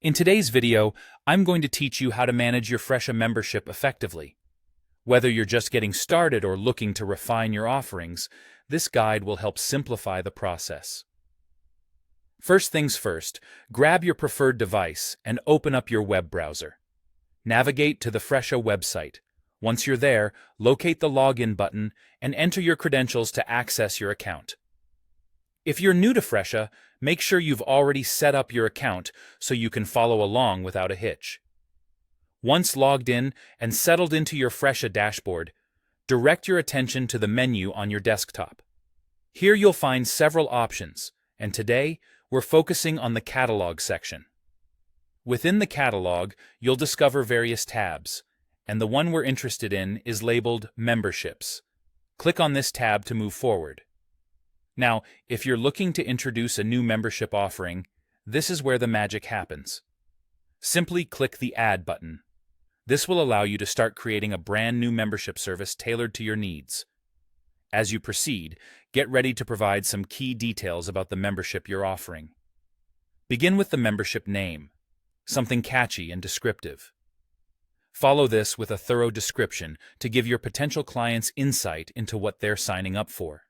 In today's video, I'm going to teach you how to manage your Fresha membership effectively. Whether you're just getting started or looking to refine your offerings, this guide will help simplify the process. First things first, grab your preferred device and open up your web browser. Navigate to the Fresha website. Once you're there, locate the Login button and enter your credentials to access your account. If you're new to Fresha, make sure you've already set up your account so you can follow along without a hitch. Once logged in and settled into your Fresha dashboard, direct your attention to the menu on your desktop. Here you'll find several options, and today we're focusing on the Catalog section. Within the catalog, you'll discover various tabs, and the one we're interested in is labeled Memberships. Click on this tab to move forward. Now, if you're looking to introduce a new membership offering, this is where the magic happens. Simply click the Add button. This will allow you to start creating a brand new membership service tailored to your needs. As you proceed, get ready to provide some key details about the membership you're offering. Begin with the membership name, something catchy and descriptive. Follow this with a thorough description to give your potential clients insight into what they're signing up for.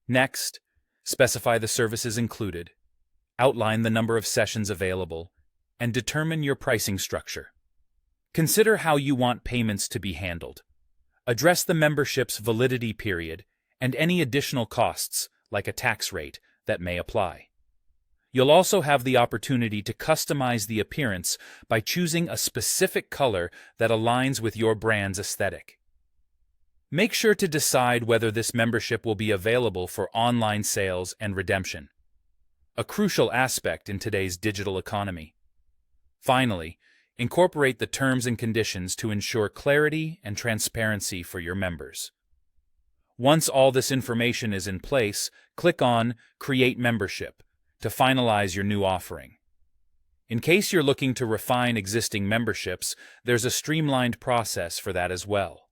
Next, specify the services included, outline the number of sessions available, and determine your pricing structure. Consider how you want payments to be handled. Address the membership's validity period and any additional costs, like a tax rate, that may apply. You'll also have the opportunity to customize the appearance by choosing a specific color that aligns with your brand's aesthetic. Make sure to decide whether this membership will be available for online sales and redemption, a crucial aspect in today's digital economy. Finally, incorporate the terms and conditions to ensure clarity and transparency for your members. Once all this information is in place, click on Create Membership to finalize your new offering. In case you're looking to refine existing memberships, there's a streamlined process for that as well.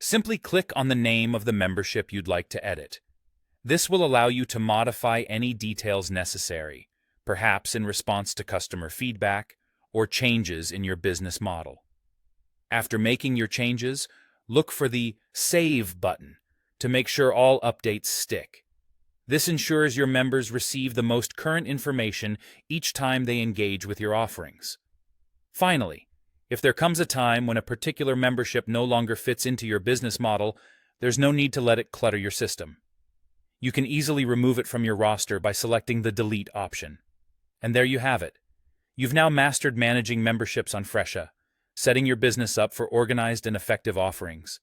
Simply click on the name of the membership you'd like to edit. This will allow you to modify any details necessary, perhaps in response to customer feedback or changes in your business model. After making your changes, look for the Save button to make sure all updates stick. This ensures your members receive the most current information each time they engage with your offerings. Finally, if there comes a time when a particular membership no longer fits into your business model, there's no need to let it clutter your system. You can easily remove it from your roster by selecting the Delete option. And there you have it. You've now mastered managing memberships on Fresha, setting your business up for organized and effective offerings.